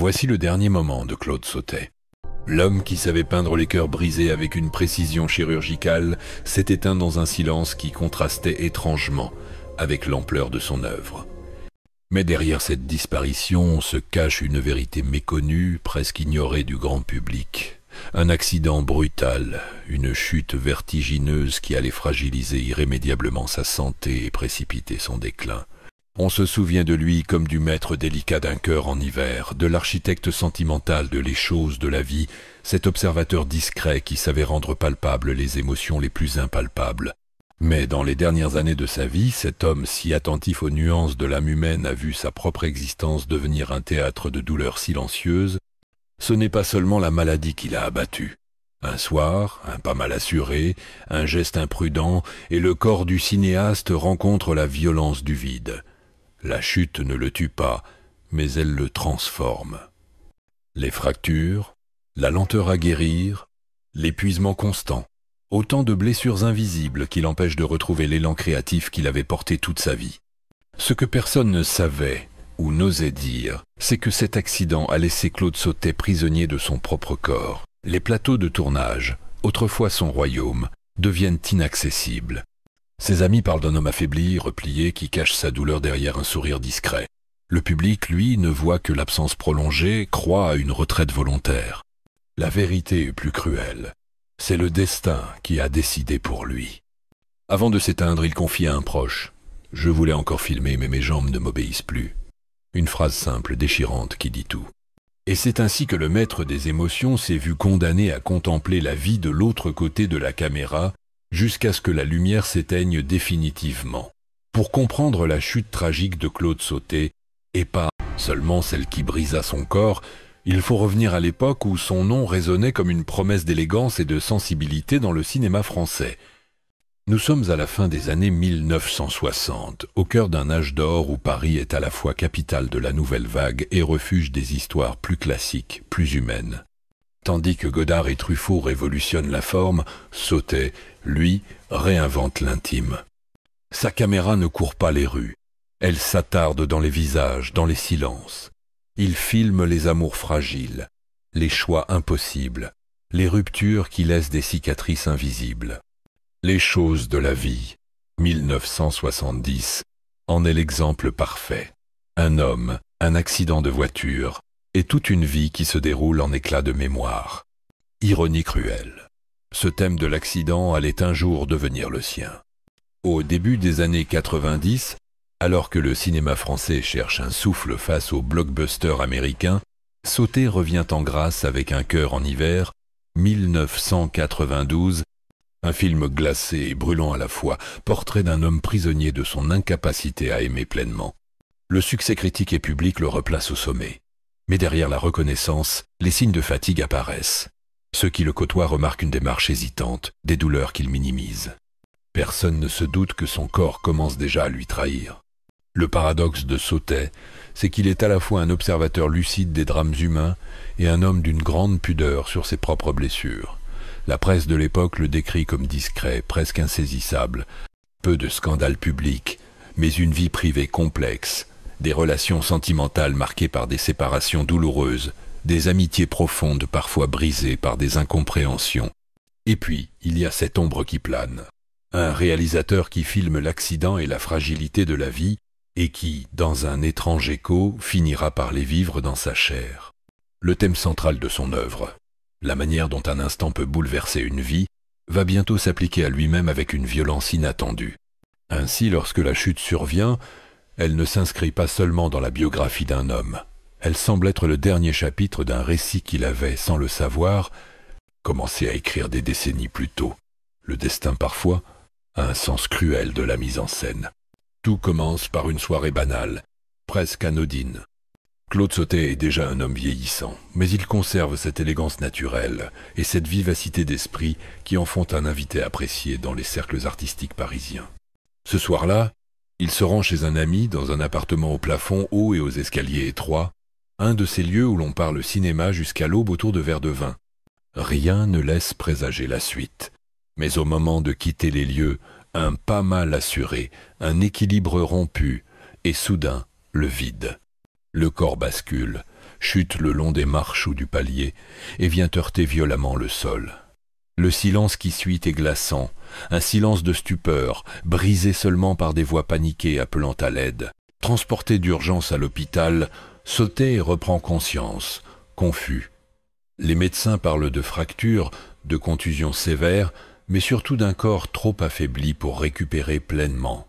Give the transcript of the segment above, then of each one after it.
Voici le dernier moment de Claude Sautet. L'homme qui savait peindre les cœurs brisés avec une précision chirurgicale s'est éteint dans un silence qui contrastait étrangement avec l'ampleur de son œuvre. Mais derrière cette disparition se cache une vérité méconnue, presque ignorée du grand public. Un accident brutal, une chute vertigineuse qui allait fragiliser irrémédiablement sa santé et précipiter son déclin. On se souvient de lui comme du maître délicat d'un cœur en hiver, de l'architecte sentimental de les choses de la vie, cet observateur discret qui savait rendre palpables les émotions les plus impalpables. Mais dans les dernières années de sa vie, cet homme si attentif aux nuances de l'âme humaine a vu sa propre existence devenir un théâtre de douleurs silencieuses. Ce n'est pas seulement la maladie qui l'a abattu. Un soir, un pas mal assuré, un geste imprudent, et le corps du cinéaste rencontre la violence du vide. La chute ne le tue pas, mais elle le transforme. Les fractures, la lenteur à guérir, l'épuisement constant, autant de blessures invisibles qui l'empêchent de retrouver l'élan créatif qu'il avait porté toute sa vie. Ce que personne ne savait ou n'osait dire, c'est que cet accident a laissé Claude Sautet prisonnier de son propre corps. Les plateaux de tournage, autrefois son royaume, deviennent inaccessibles. Ses amis parlent d'un homme affaibli, replié, qui cache sa douleur derrière un sourire discret. Le public, lui, ne voit que l'absence prolongée, croit à une retraite volontaire. La vérité est plus cruelle. C'est le destin qui a décidé pour lui. Avant de s'éteindre, il confie à un proche. « Je voulais encore filmer, mais mes jambes ne m'obéissent plus. » Une phrase simple, déchirante, qui dit tout. Et c'est ainsi que le maître des émotions s'est vu condamné à contempler la vie de l'autre côté de la caméra, jusqu'à ce que la lumière s'éteigne définitivement. Pour comprendre la chute tragique de Claude Sautet, et pas seulement celle qui brisa son corps, il faut revenir à l'époque où son nom résonnait comme une promesse d'élégance et de sensibilité dans le cinéma français. Nous sommes à la fin des années 1960, au cœur d'un âge d'or où Paris est à la fois capitale de la nouvelle vague et refuge des histoires plus classiques, plus humaines. Tandis que Godard et Truffaut révolutionnent la forme, Sautet, lui, réinvente l'intime. Sa caméra ne court pas les rues. Elle s'attarde dans les visages, dans les silences. Il filme les amours fragiles, les choix impossibles, les ruptures qui laissent des cicatrices invisibles. Les choses de la vie, 1970, en est l'exemple parfait. Un homme, un accident de voiture, et toute une vie qui se déroule en éclats de mémoire. Ironie cruelle. Ce thème de l'accident allait un jour devenir le sien. Au début des années 90, alors que le cinéma français cherche un souffle face aux blockbusters américains, Sautet revient en grâce avec Un cœur en hiver, 1992, un film glacé et brûlant à la fois, portrait d'un homme prisonnier de son incapacité à aimer pleinement. Le succès critique et public le replace au sommet. Mais derrière la reconnaissance, les signes de fatigue apparaissent. Ceux qui le côtoient remarquent une démarche hésitante, des douleurs qu'il minimise. Personne ne se doute que son corps commence déjà à lui trahir. Le paradoxe de Sautet, c'est qu'il est à la fois un observateur lucide des drames humains et un homme d'une grande pudeur sur ses propres blessures. La presse de l'époque le décrit comme discret, presque insaisissable. Peu de scandales publics, mais une vie privée complexe. Des relations sentimentales marquées par des séparations douloureuses, des amitiés profondes parfois brisées par des incompréhensions. Et puis, il y a cette ombre qui plane. Un réalisateur qui filme l'accident et la fragilité de la vie et qui, dans un étrange écho, finira par les vivre dans sa chair. Le thème central de son œuvre, la manière dont un instant peut bouleverser une vie, va bientôt s'appliquer à lui-même avec une violence inattendue. Ainsi, lorsque la chute survient, elle ne s'inscrit pas seulement dans la biographie d'un homme. Elle semble être le dernier chapitre d'un récit qu'il avait, sans le savoir, commencé à écrire des décennies plus tôt. Le destin, parfois, a un sens cruel de la mise en scène. Tout commence par une soirée banale, presque anodine. Claude Sautet est déjà un homme vieillissant, mais il conserve cette élégance naturelle et cette vivacité d'esprit qui en font un invité apprécié dans les cercles artistiques parisiens. Ce soir-là, il se rend chez un ami dans un appartement au plafond haut et aux escaliers étroits, un de ces lieux où l'on parle cinéma jusqu'à l'aube autour de verres de vin. Rien ne laisse présager la suite. Mais au moment de quitter les lieux, un pas mal assuré, un équilibre rompu, et soudain, le vide. Le corps bascule, chute le long des marches ou du palier et vient heurter violemment le sol. Le silence qui suit est glaçant, un silence de stupeur, brisé seulement par des voix paniquées appelant à l'aide. Transporté d'urgence à l'hôpital, Sautet reprend conscience, confus. Les médecins parlent de fractures, de contusions sévères, mais surtout d'un corps trop affaibli pour récupérer pleinement.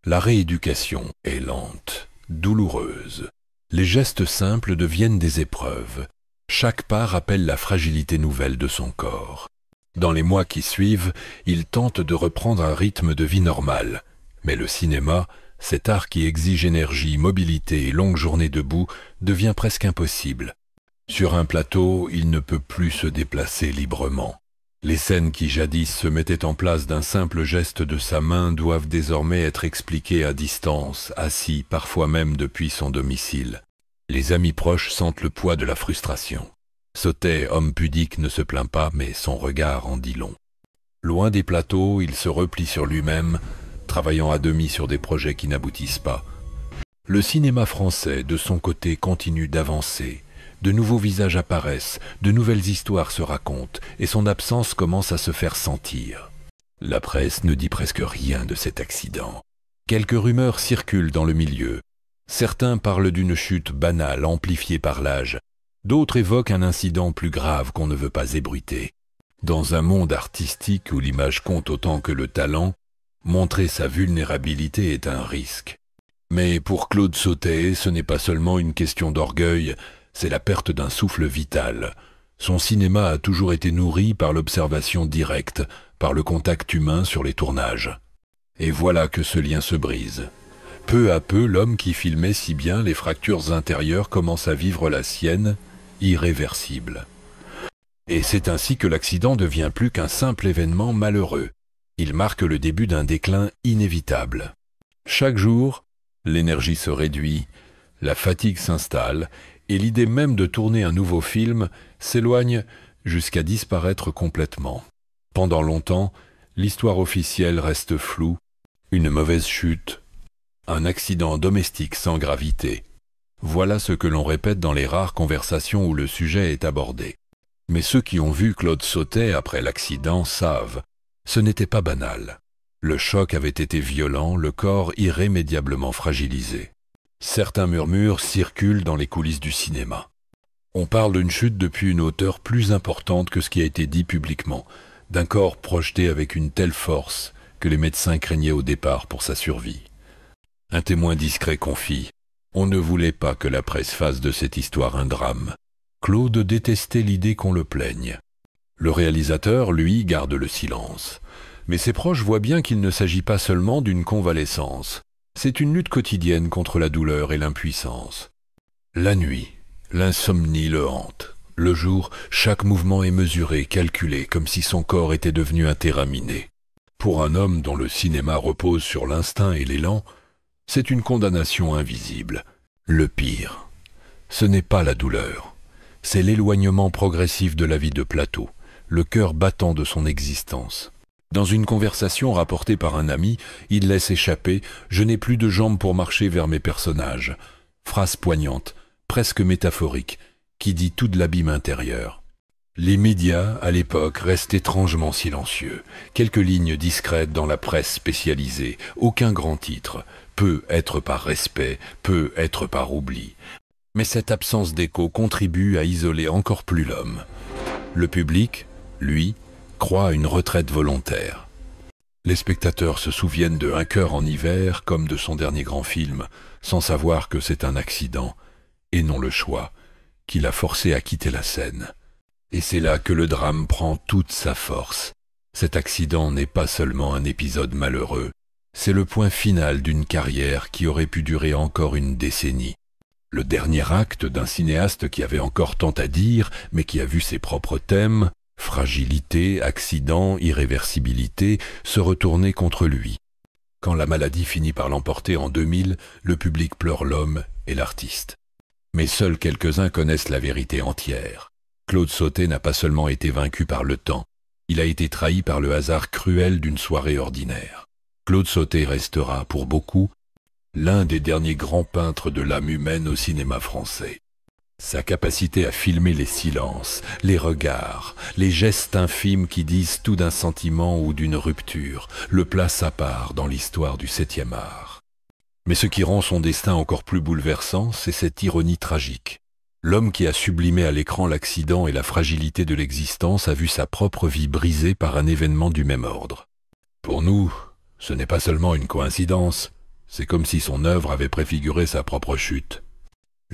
La rééducation est lente, douloureuse. Les gestes simples deviennent des épreuves. Chaque pas rappelle la fragilité nouvelle de son corps. Dans les mois qui suivent, il tente de reprendre un rythme de vie normal. Mais le cinéma, cet art qui exige énergie, mobilité et longues journées debout, devient presque impossible. Sur un plateau, il ne peut plus se déplacer librement. Les scènes qui jadis se mettaient en place d'un simple geste de sa main doivent désormais être expliquées à distance, assis parfois même depuis son domicile. Les amis proches sentent le poids de la frustration. Sautet, homme pudique, ne se plaint pas, mais son regard en dit long. Loin des plateaux, il se replie sur lui-même, travaillant à demi sur des projets qui n'aboutissent pas. Le cinéma français, de son côté, continue d'avancer. De nouveaux visages apparaissent, de nouvelles histoires se racontent, et son absence commence à se faire sentir. La presse ne dit presque rien de cet accident. Quelques rumeurs circulent dans le milieu. Certains parlent d'une chute banale amplifiée par l'âge. D'autres évoquent un incident plus grave qu'on ne veut pas ébruiter. Dans un monde artistique où l'image compte autant que le talent, montrer sa vulnérabilité est un risque. Mais pour Claude Sautet, ce n'est pas seulement une question d'orgueil, c'est la perte d'un souffle vital. Son cinéma a toujours été nourri par l'observation directe, par le contact humain sur les tournages. Et voilà que ce lien se brise. Peu à peu, l'homme qui filmait si bien les fractures intérieures commence à vivre la sienne, irréversible. Et c'est ainsi que l'accident devient plus qu'un simple événement malheureux. Il marque le début d'un déclin inévitable. Chaque jour, l'énergie se réduit, la fatigue s'installe, et l'idée même de tourner un nouveau film s'éloigne jusqu'à disparaître complètement. Pendant longtemps, l'histoire officielle reste floue, une mauvaise chute, un accident domestique sans gravité. Voilà ce que l'on répète dans les rares conversations où le sujet est abordé. Mais ceux qui ont vu Claude Sautet après l'accident savent, ce n'était pas banal. Le choc avait été violent, le corps irrémédiablement fragilisé. Certains murmures circulent dans les coulisses du cinéma. On parle d'une chute depuis une hauteur plus importante que ce qui a été dit publiquement, d'un corps projeté avec une telle force que les médecins craignaient au départ pour sa survie. Un témoin discret confie « On ne voulait pas que la presse fasse de cette histoire un drame. Claude détestait l'idée qu'on le plaigne. Le réalisateur, lui, garde le silence. Mais ses proches voient bien qu'il ne s'agit pas seulement d'une convalescence. C'est une lutte quotidienne contre la douleur et l'impuissance. La nuit, l'insomnie le hante. Le jour, chaque mouvement est mesuré, calculé, comme si son corps était devenu un terrain miné. Pour un homme dont le cinéma repose sur l'instinct et l'élan, c'est une condamnation invisible. Le pire, ce n'est pas la douleur, c'est l'éloignement progressif de la vie de plateau, le cœur battant de son existence. Dans une conversation rapportée par un ami, il laisse échapper « Je n'ai plus de jambes pour marcher vers mes personnages ». Phrase poignante, presque métaphorique, qui dit tout de l'abîme intérieur. Les médias, à l'époque, restent étrangement silencieux. Quelques lignes discrètes dans la presse spécialisée, aucun grand titre, peut être par respect, peut être par oubli. Mais cette absence d'écho contribue à isoler encore plus l'homme. Le public, lui, croit à une retraite volontaire. Les spectateurs se souviennent de Un cœur en hiver comme de son dernier grand film, sans savoir que c'est un accident, et non le choix, qui l'a forcé à quitter la scène. Et c'est là que le drame prend toute sa force. Cet accident n'est pas seulement un épisode malheureux, c'est le point final d'une carrière qui aurait pu durer encore une décennie. Le dernier acte d'un cinéaste qui avait encore tant à dire, mais qui a vu ses propres thèmes, fragilité, accident, irréversibilité, se retourner contre lui. Quand la maladie finit par l'emporter en 2000, le public pleure l'homme et l'artiste. Mais seuls quelques-uns connaissent la vérité entière. Claude Sautet n'a pas seulement été vaincu par le temps, il a été trahi par le hasard cruel d'une soirée ordinaire. Claude Sautet restera, pour beaucoup, l'un des derniers grands peintres de l'âme humaine au cinéma français. Sa capacité à filmer les silences, les regards, les gestes infimes qui disent tout d'un sentiment ou d'une rupture, le place à part dans l'histoire du 7e art. Mais ce qui rend son destin encore plus bouleversant, c'est cette ironie tragique. L'homme qui a sublimé à l'écran l'accident et la fragilité de l'existence a vu sa propre vie brisée par un événement du même ordre. Pour nous, ce n'est pas seulement une coïncidence, c'est comme si son œuvre avait préfiguré sa propre chute.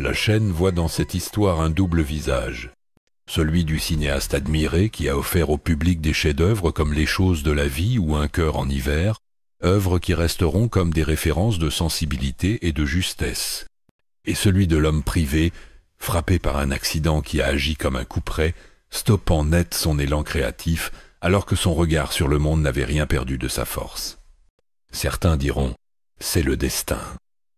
La chaîne voit dans cette histoire un double visage. Celui du cinéaste admiré qui a offert au public des chefs-d'œuvre comme Les choses de la vie ou Un cœur en hiver, œuvres qui resteront comme des références de sensibilité et de justesse. Et celui de l'homme privé, frappé par un accident qui a agi comme un couperet, stoppant net son élan créatif, alors que son regard sur le monde n'avait rien perdu de sa force. Certains diront « c'est le destin ».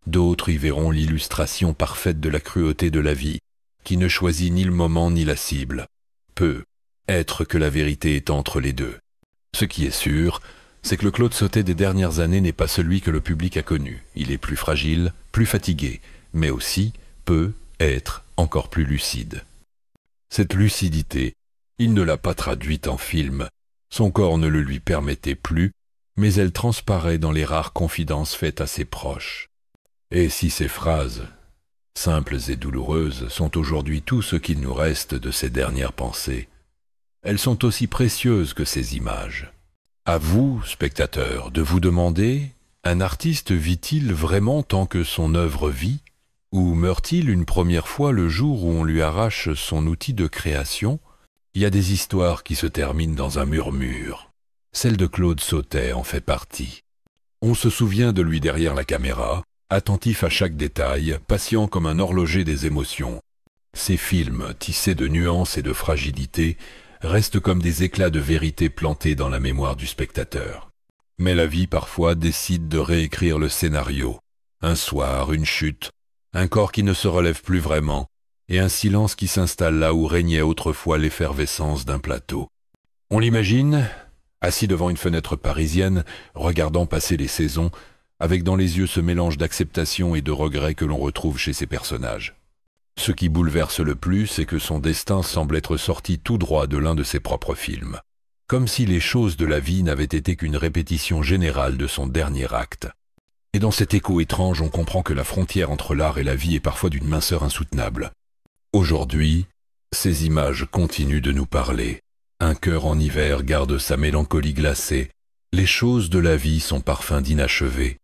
D'autres y verront l'illustration parfaite de la cruauté de la vie, qui ne choisit ni le moment ni la cible. Peut être que la vérité est entre les deux. Ce qui est sûr, c'est que le Claude Sautet des dernières années n'est pas celui que le public a connu. Il est plus fragile, plus fatigué, mais aussi peut être encore plus lucide. Cette lucidité, il ne l'a pas traduite en film. Son corps ne le lui permettait plus, mais elle transparaît dans les rares confidences faites à ses proches. Et si ces phrases, simples et douloureuses, sont aujourd'hui tout ce qu'il nous reste de ses dernières pensées, elles sont aussi précieuses que ces images. À vous, spectateurs, de vous demander, un artiste vit-il vraiment tant que son œuvre vit, ou meurt-il une première fois le jour où on lui arrache son outil de création? Il y a des histoires qui se terminent dans un murmure. Celle de Claude Sautet en fait partie. On se souvient de lui derrière la caméra, attentif à chaque détail, patient comme un horloger des émotions. Ces films, tissés de nuances et de fragilité, restent comme des éclats de vérité plantés dans la mémoire du spectateur. Mais la vie parfois décide de réécrire le scénario. Un soir, une chute, un corps qui ne se relève plus vraiment, et un silence qui s'installe là où régnait autrefois l'effervescence d'un plateau. On l'imagine, assis devant une fenêtre parisienne, regardant passer les saisons, avec dans les yeux ce mélange d'acceptation et de regret que l'on retrouve chez ces personnages. Ce qui bouleverse le plus, c'est que son destin semble être sorti tout droit de l'un de ses propres films, comme si les choses de la vie n'avaient été qu'une répétition générale de son dernier acte. Et dans cet écho étrange, on comprend que la frontière entre l'art et la vie est parfois d'une minceur insoutenable. Aujourd'hui, ces images continuent de nous parler. Un cœur en hiver garde sa mélancolie glacée. Les choses de la vie sont parfums d'inachevé.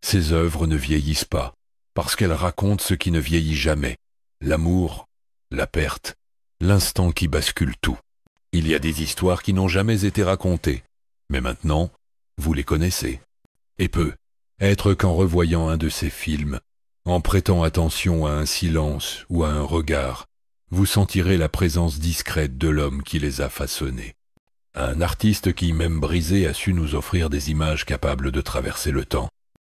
Ces œuvres ne vieillissent pas, parce qu'elles racontent ce qui ne vieillit jamais. L'amour, la perte, l'instant qui bascule tout. Il y a des histoires qui n'ont jamais été racontées, mais maintenant, vous les connaissez. Et être qu'en revoyant un de ces films, en prêtant attention à un silence ou à un regard, vous sentirez la présence discrète de l'homme qui les a façonnés. Un artiste qui, même brisé, a su nous offrir des images capables de traverser le temps.